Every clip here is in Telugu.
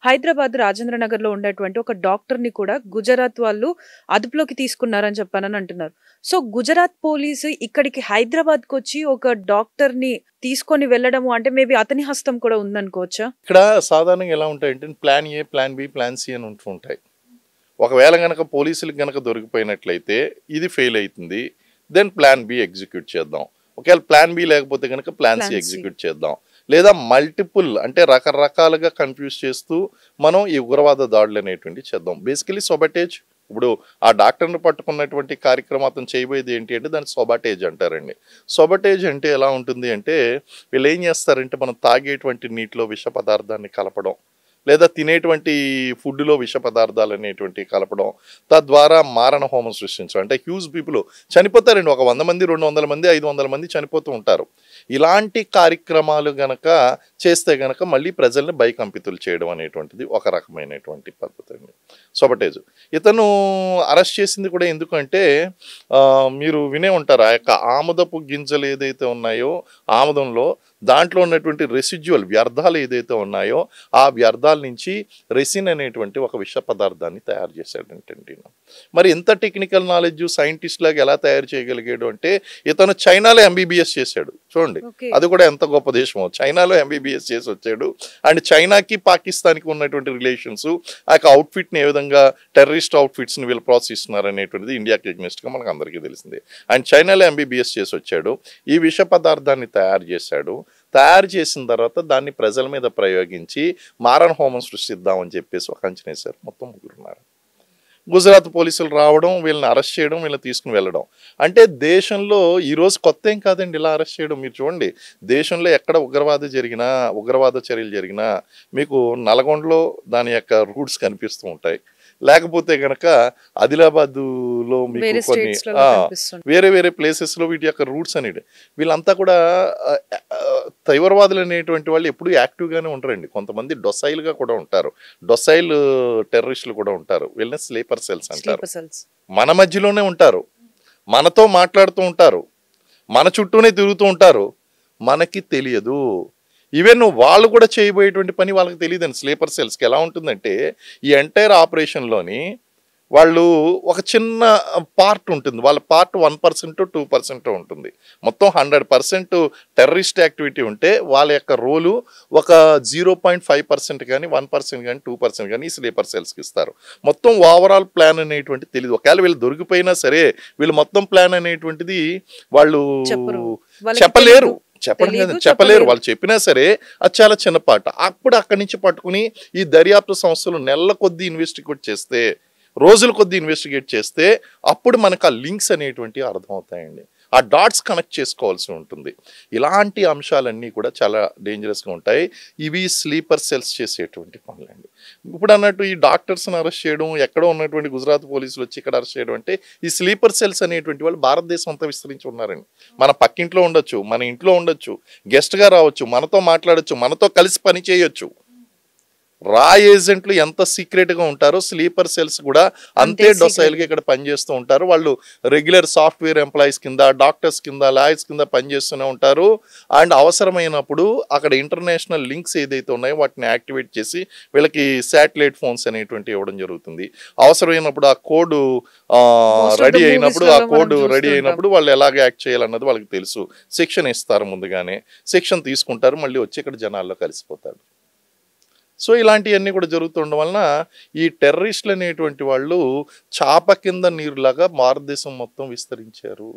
హైదరాబాద్ రాజేంద్ర నగర్‌లో ఉండేటువంటి ఒక డాక్టర్‌ని కూడా గుజరాత్ వాళ్ళు అదుపులోకి తీసుకున్నారని చెప్పానని అంటున్నారు. సో, గుజరాత్ పోలీసు ఇక్కడికి హైదరాబాద్‌కొచ్చి ఒక డాక్టర్‌ని తీసుకొని వెళ్ళడము అంటే మేబీ అతని హస్తం కూడా ఉందనుకోవచ్చా? ఇక్కడ సాధారణంగా ఎలా ఉంటాయంటే plan A, plan B, plan C అని ఉంటూ ఉంటాయి. ఒకవేళ గనక పోలీసులకు గనక దొరికిపోయినట్లయితే ఇది ఫెయిల్ అయితుంది. దెన్ ప్లాన్ బి ఎగ్జిక్యూట్ చేద్దాం. ఒకవేళ ప్లాన్ బి లేకపోతే గనక plan C plan C. Execute చేద్దాం. లేదా మల్టిపుల్ అంటే రకరకాలుగా కన్‌ఫ్యూజ్ చేస్తూ మనం ఈ ఉగ్రవాద దాడులు అనేటువంటివి చేద్దాం. బేసికల్లీ సొబటేజ్. ఇప్పుడు ఆ డాక్టర్‌ని పట్టుకున్నటువంటి కార్యక్రమం అతను చేయబోయేది ఏంటి అంటే దాన్ని సొబటేజ్ అంటారండి. సొబటేజ్ అంటే ఎలా ఉంటుంది అంటే వీళ్ళు ఏం చేస్తారంటే మనం తాగేటువంటి నీటిలో విష పదార్థాన్ని కలపడం. లేదా తినేటువంటి ఫుడ్‌లో విష పదార్థాలు అనేటువంటివి కలపడం. తద్వారా మారణ హోమం సృష్టించడం. అంటే హ్యూజ్ పీపుల్ చనిపోతారండి. ఒక 100 మంది, 200 మంది, 500 మంది చనిపోతూ ఉంటారు. ఇలాంటి కార్యక్రమాలు గనక చేస్తే గనక మళ్ళీ ప్రజల్ని భయకంపితులు చేయడం అనేటువంటిది ఒక రకమైనటువంటి పద్ధతి అండి. సొబటేజ్. ఇతను అరెస్ట్ చేసింది కూడా ఎందుకంటే మీరు వినే ఉంటారు. ఆ యొక్క ఆముదపు గింజలు ఏదైతే ఉన్నాయో ఆముదంలో దాంట్లో ఉన్నటువంటి రెసిడ్యువల్ వ్యర్థాలు ఏదైతే ఉన్నాయో ఆ వ్యర్థాల నుంచి రెసిన్ అనేటువంటి ఒక విష పదార్థాన్ని తయారు చేశాడంటండి. మరి ఎంత టెక్నికల్ నాలెడ్జ్ సైంటిస్ట్ లాగా ఎలా తయారు చేయగలిగాడు అంటే ఇతను చైనాలో ఎంబీబీఎస్ చేశాడు. చూడండి ఓకే. అది కూడా ఎంత గొప్ప దేశమో. చైనాలో ఎంబీబీఎస్ చేసి వచ్చాడు. అండ్ చైనాకి పాకిస్తాన్కి ఉన్నటువంటి రిలేషన్స్ ఆ యొక్క అవుట్ఫిట్ని ఏ విధంగా టెర్రరిస్ట్ అవుట్ఫిట్స్ని వీళ్ళు ప్రోత్సహిస్తున్నారు అనేటువంటిది ఇండియాకి ఎగ్నెస్ట్గా మనకు అందరికీ తెలిసిందే. అండ్ చైనాలో ఎంబీబీఎస్ చేసి వచ్చాడు. ఈ విష పదార్థాన్ని తయారు చేశాడు. తయారు చేసిన తర్వాత దాన్ని ప్రజల మీద ప్రయోగించి మారణ హోమం సృష్టిద్దామని చెప్పేసి ఒక అంచనా వేశారు. మొత్తం ముగ్గురున్నారు. గుజరాత్ పోలీసులు రావడం, వీళ్ళని అరెస్ట్ చేయడం, వీళ్ళని తీసుకుని వెళ్ళడం. అంటే దేశంలో ఈరోజు కొత్త ఏం కాదండి ఇలా అరెస్ట్ చేయడం. మీరు చూడండి దేశంలో ఎక్కడ ఉగ్రవాద చర్యలు జరిగినా మీకు నల్గొండలో దాని యొక్క రూట్స్ కనిపిస్తూ ఉంటాయి. లేకపోతే గనక ఆదిలాబాద్‌లో మీకు వేరే కొన్ని స్టేట్స్‌లలో కనిపిస్తుంది. వేరే వేరే ప్లేసెస్‌లో వీటి యొక్క రూట్స్ అనేది వీళ్ళంతా కూడా తీవ్రవాదులు అనేటువంటి వాళ్ళు ఎప్పుడూ యాక్టివ్‌గానే ఉండరండి. కొంతమంది డొసైల్‌గా కూడా ఉంటారు. డొసైల్ టెర్రరిస్టులు కూడా ఉంటారు. వీళ్ళని స్లీపర్ సెల్స్ అంటారు. Sleeper cells. మన మధ్యలోనే ఉంటారు. మనతో మాట్లాడుతూ ఉంటారు. మన చుట్టూనే తిరుగుతూ ఉంటారు. మనకి తెలియదు. ఈవెన్ వాళ్ళు కూడా చేయబోయేటువంటి పని వాళ్ళకి తెలియదండి. స్లీపర్ సెల్స్‌కి ఎలా ఉంటుందంటే ఈ ఎంటైర్ ఆపరేషన్‌లోని వాళ్ళు ఒక చిన్న పార్ట్ ఉంటుంది. వాళ్ళ పార్ట్ 1% 2% ఉంటుంది. మొత్తం 100% టెర్రరిస్ట్ యాక్టివిటీ ఉంటే వాళ్ళ యొక్క రోలు ఒక 0.5% కానీ 1% కానీ 2% కానీ ఈ స్లీపర్ సెల్స్కి ఇస్తారు. మొత్తం ఓవరాల్ ప్లాన్ అనేటువంటి తెలియదు. ఒకవేళ వీళ్ళు దొరికిపోయినా సరే వీళ్ళు మొత్తం ప్లాన్ అనేటువంటిది వాళ్ళు చెప్పరు. వాళ్ళకి చెప్పలేరు. తెలీదు. చెప్పడం తెలీదు, కాదు చెప్పలేరు. చెప్పలేరు. వాళ్ళు చెప్పినా సరే అది చాలా చిన్న పాట. అప్పుడు అక్కడి నుంచి పట్టుకుని ఈ దర్యాప్తు సంస్థలు నెలల కొద్దీ ఇన్వెస్టిగేట్ చేస్తే రోజుల కొద్దీ ఇన్వెస్టిగేట్ చేస్తే అప్పుడు మనకు ఆ లింక్స్ అనేటువంటివి అర్థమవుతాయండి. ఆ డాట్స్ కనెక్ట్ చేసుకోవాల్సి ఉంటుంది. ఇలాంటి అంశాలన్నీ కూడా చాలా డేంజరస్గా ఉంటాయి. ఇవి స్లీపర్ సెల్స్ చేసేటువంటి పనులండి. ఇప్పుడు అన్నట్టు ఈ డాక్టర్స్ని అరెస్ట్ చేయడం, ఎక్కడో ఉన్నటువంటి గుజరాత్ పోలీసులు వచ్చి ఇక్కడ అరెస్ట్ చేయడం అంటే ఈ స్లీపర్ సెల్స్ అనేటువంటి వాళ్ళు భారతదేశం అంతా విస్తరించి ఉన్నారండి. మన పక్కింట్లో ఉండొచ్చు, మన ఇంట్లో ఉండొచ్చు, గెస్ట్గా రావచ్చు, మనతో మాట్లాడొచ్చు, మనతో కలిసి పని చేయొచ్చు. రా ఏజెంట్లు ఎంత సీక్రెట్గా ఉంటారో స్లీపర్ సెల్స్ కూడా అంతే డొసైల్గా ఇక్కడ పనిచేస్తూ ఉంటారు. వాళ్ళు రెగ్యులర్ సాఫ్ట్వేర్ ఎంప్లాయీస్ కింద, డాక్టర్స్ కింద, లాయర్స్ కింద పనిచేస్తూనే ఉంటారు. అండ్ అవసరమైనప్పుడు అక్కడ ఇంటర్నేషనల్ లింక్స్ ఏదైతే ఉన్నాయో వాటిని యాక్టివేట్ చేసి వీళ్ళకి శాటిలైట్ ఫోన్స్ అనేటువంటి ఇవ్వడం జరుగుతుంది. అవసరమైనప్పుడు ఆ కోడ్ రెడీ అయినప్పుడు వాళ్ళు ఎలాగ యాక్ట్ చేయాలన్నది వాళ్ళకి తెలుసు. శిక్షణ ఇస్తారు ముందుగానే. శిక్షణ తీసుకుంటారు, మళ్ళీ వచ్చి ఇక్కడ జనాల్లో కలిసిపోతారు. సో ఇలాంటివన్నీ కూడా జరుగుతుండడం వలన ఈ టెర్రరిస్టులు అనేటువంటి వాళ్ళు చాప కింద నీరులాగా భారతదేశం మొత్తం విస్తరించారు.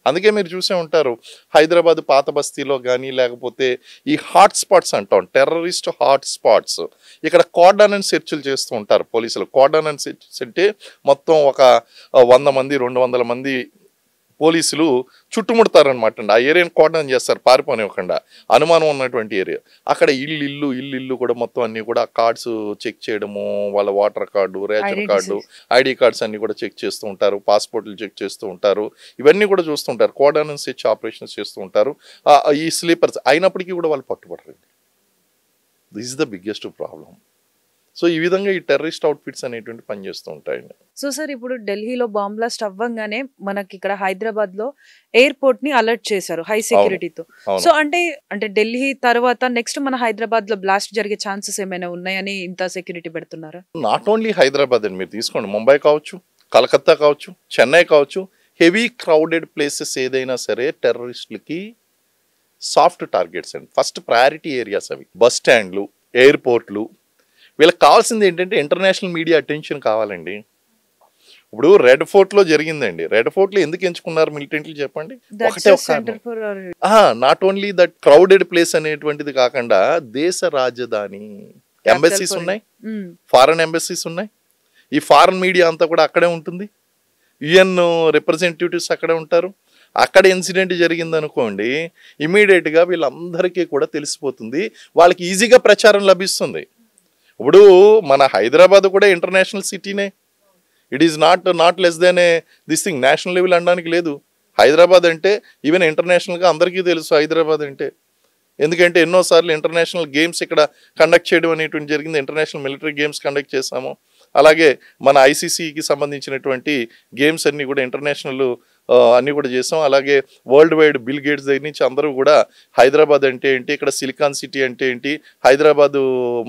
అందుకే మీరు చూసే ఉంటారు హైదరాబాద్ పాత బస్తీలో కానీ లేకపోతే ఈ హాట్ స్పాట్స్ అంటాం, టెర్రరిస్ట్ హాట్ స్పాట్స్. ఇక్కడ కార్డన్ అండ్ సెర్చ్లు చేస్తూ ఉంటారు పోలీసులు. కార్డన్ అండ్ సెర్చ్ అంటే మొత్తం ఒక 100 మంది 200 మంది పోలీసులు చుట్టుముడతారనమాట అండి. ఆ ఏరియాని కార్డన్ చేస్తారు పారిపోనివ్వకుండా, అనుమానం ఉన్నటువంటి ఏరియా. అక్కడ ఇల్లు కూడా మొత్తం అన్ని కూడా కార్డ్స్ చెక్ చేయడము, వాళ్ళ water card, ration card, ID cards అన్ని కూడా చెక్ చేస్తూ ఉంటారు, పాస్పోర్ట్లు చెక్ చేస్తూ ఉంటారు. ఇవన్నీ కూడా చూస్తుంటారు. కార్డన్ అండ్ సెర్చ్ ఆపరేషన్స్ చేస్తూ ఉంటారు. ఈ స్లీపర్స్ అయినప్పటికీ కూడా వాళ్ళు పట్టుబడరండి. This is the biggest problem. So ఈ విధంగా ఈ టెర్రరిస్ట్ అవుట్ఫిట్స్ అనేటువంటి పనిచేస్తూ ఉంటాయండి. సో సార్ ఇప్పుడు ఢిల్లీలో బాంబ్ బ్లాస్ట్ అవ్వంగానే మనకి ఇక్కడ హైదరాబాద్ లో ఎయిర్పోర్ట్ ని అలర్ట్ చేశారు హై సెక్యూరిటీతో. సో అంటే అంటే ఢిల్లీ తర్వాత నెక్స్ట్ మన హైదరాబాద్ లో బ్లాస్ట్ జరిగే ఛాన్సెస్ ఏమైనా ఉన్నాయని ఇంత సెక్యూరిటీ పెడుతున్నారా? నాట్ ఓన్లీ హైదరాబాద్ అండి, మీరు తీసుకోండి ముంబై కావచ్చు, కలకత్తా కావచ్చు, చెన్నై కావచ్చు, హెవీ క్రౌడెడ్ ప్లేసెస్ ఏదైనా సరే టెర్రరిస్టులకి సాఫ్ట్ టార్గెట్స్ అండి. ఫస్ట్ ప్రయారిటీ ఏరియాస్ అవి బస్ స్టాండ్లు, ఎయిర్పోర్ట్లు. వీళ్ళకి కావాల్సింది ఏంటంటే ఇంటర్నేషనల్ మీడియా అటెన్షన్ కావాలండి. ఇప్పుడు రెడ్ ఫోర్ట్లో జరిగిందండి. రెడ్ ఫోర్ట్లో ఎందుకు ఎంచుకున్నారు మిలిటెంట్లు చెప్పండి? ఒకటే not only that crowded place అనేటువంటిది కాకుండా దేశ రాజధాని, ఎంబసీస్ ఉన్నాయి, ఫారెన్ ఎంబసీస్ ఉన్నాయి, ఈ ఫారెన్ మీడియా అంతా కూడా అక్కడే ఉంటుంది, యుఎన్ రిప్రజెంటేటివ్స్ అక్కడే ఉంటారు. అక్కడ ఇన్సిడెంట్ జరిగిందనుకోండి ఇమీడియట్గా వీళ్ళందరికీ కూడా తెలిసిపోతుంది, వాళ్ళకి ఈజీగా ప్రచారం లభిస్తుంది. ఇప్పుడు మన హైదరాబాద్ కూడా ఇంటర్నేషనల్ సిటీనే. It is not less than this thing. National level అనడానికి లేదు. హైదరాబాద్ అంటే ఈవెన్ ఇంటర్నేషనల్గా అందరికీ తెలుసు హైదరాబాద్ అంటే. ఎందుకంటే ఎన్నోసార్లు ఇంటర్నేషనల్ గేమ్స్ ఇక్కడ కండక్ట్ చేయడం అనేటువంటి జరిగింది. ఇంటర్నేషనల్ మిలిటరీ గేమ్స్ కండక్ట్ చేశాము. అలాగే మన ఐసీసీకి సంబంధించినటువంటి గేమ్స్ అన్నీ కూడా ఇంటర్నేషనల్ అన్నీ కూడా చేసాం. అలాగే వరల్డ్ వైడ్ బిల్ గేట్స్ దగ్గర నుంచి అందరూ కూడా హైదరాబాద్ అంటే ఏంటి, ఇక్కడ సిలికాన్ సిటీ అంటే ఏంటి, హైదరాబాదు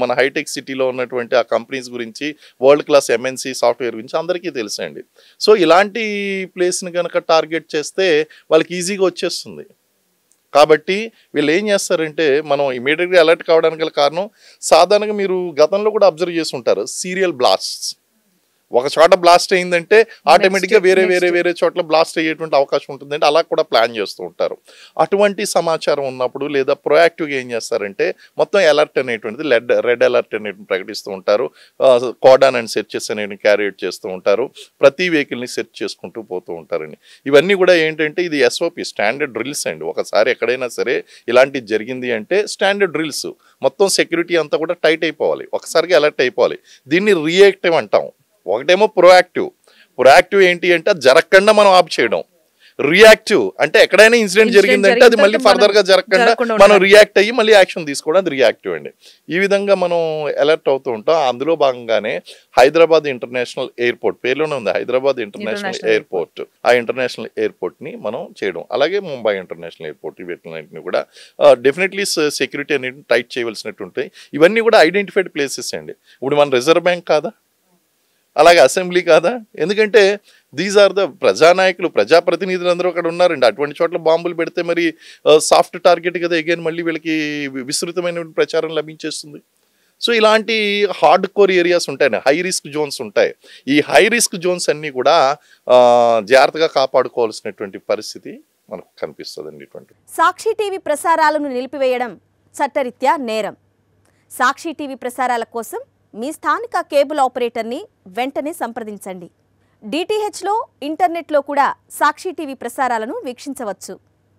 మన హైటెక్ సిటీలో ఉన్నటువంటి ఆ కంపెనీస్ గురించి, వరల్డ్ క్లాస్ ఎంఎన్సీ సాఫ్ట్వేర్ గురించి అందరికీ తెలుసండి. సో ఇలాంటి ప్లేస్ని కనుక టార్గెట్ చేస్తే వాళ్ళకి ఈజీగా వచ్చేస్తుంది. కాబట్టి వీళ్ళు ఏం చేస్తారంటే మనం ఇమీడియట్గా అలర్ట్ కావడానికి గల కారణం సాధారణంగా మీరు గతంలో కూడా అబ్జర్వ్ చేసి ఉంటారు, సీరియల్ బ్లాస్ట్స్. ఒక చోట బ్లాస్ట్ అయిందంటే ఆటోమేటిక్గా వేరే చోట్ల బ్లాస్ట్ అయ్యేటువంటి అవకాశం ఉంటుందంటే అలా కూడా ప్లాన్ చేస్తూ ఉంటారు. అటువంటి సమాచారం ఉన్నప్పుడు లేదా ప్రొయాక్టివ్గా ఏం చేస్తారంటే మొత్తం అలర్ట్ అనేటువంటిది రెడ్ అలర్ట్ అనేటువంటి ప్రకటిస్తూ ఉంటారు. కార్డాన్ అండ్ సెర్చెస్ అనేవి క్యారియట్ చేస్తూ ఉంటారు. ప్రతి వెహికల్ని సెర్చ్ చేసుకుంటూ పోతూ ఉంటారండి. ఇవన్నీ కూడా ఏంటంటే ఇది ఎస్ఓపి, స్టాండర్డ్ డ్రిల్స్ అండి. ఒకసారి ఎక్కడైనా సరే ఇలాంటిది జరిగింది అంటే స్టాండర్డ్ డ్రిల్స్, మొత్తం సెక్యూరిటీ అంతా కూడా టైట్ అయిపోవాలి, ఒకసారిగా అలర్ట్ అయిపోవాలి. దీన్ని రియాక్టివ్ అంటాం. ఒకటేమో ప్రొయాక్టివ్ ఏంటి అంటే అది జరగకుండా మనం ఆప్ చేయడం. రియాక్టివ్ అంటే ఎక్కడైనా ఇన్సిడెంట్ జరిగిందంటే అది మళ్ళీ ఫర్దర్ గా జరగకుండా మనం రియాక్ట్ అయ్యి మళ్ళీ యాక్షన్ తీసుకోవడం, అది రియాక్టివ్ అండి. ఈ విధంగా మనం అలర్ట్ అవుతూ ఉంటాం. అందులో భాగంగానే హైదరాబాద్ ఇంటర్నేషనల్ ఎయిర్పోర్ట్ పేరులోనే ఉంది, హైదరాబాద్ ఇంటర్నేషనల్ ఎయిర్పోర్ట్. ఆ ఇంటర్నేషనల్ ఎయిర్పోర్ట్ ని మనం చేయడం, అలాగే ముంబై ఇంటర్నేషనల్ ఎయిర్పోర్ట్, వీటిని కూడా డెఫినెట్లీ సెక్యూరిటీ అనేది టైట్ చేయవలసినట్టు ఉంటాయి. ఇవన్నీ కూడా ఐడెంటిఫైడ్ ప్లేసెస్ అండి. ఇప్పుడు మన రిజర్వ్ బ్యాంక్ కాదా, అలాగే అసెంబ్లీ కాదా? ఎందుకంటే దీస్ ఆర్ ద ప్రజానాయకులు, ప్రజాప్రతినిధులు అందరూ అక్కడ ఉన్నారండి. అటువంటి చోట్ల బాంబులు పెడితే మరి సాఫ్ట్ టార్గెట్ కదా, అగైన్ మళ్ళీ వీళ్ళకి విస్తృతమైన ప్రచారం లభించేస్తుంది. సో ఇలాంటి హార్డ్ కోర్ ఏరియాస్ ఉంటాయి, హై రిస్క్ జోన్స్ ఉంటాయి. ఈ హై రిస్క్ జోన్స్ అన్నీ కూడా జాగ్రత్తగా కాపాడుకోవాల్సినటువంటి పరిస్థితి మనకు కనిపిస్తుందండి. ఇటువంటి సాక్షి టీవీ ప్రసారాలను నిలిపివేయడం చట్టరీత్యా నేరం. సాక్షి టీవీ ప్రసారాల కోసం మీ స్థానిక కేబుల్ ఆపరేటర్ని వెంటనే సంప్రదించండి. డిటిహెచ్లో, ఇంటర్నెట్లో కూడా సాక్షి టీవీ ప్రసారాలను వీక్షించవచ్చు.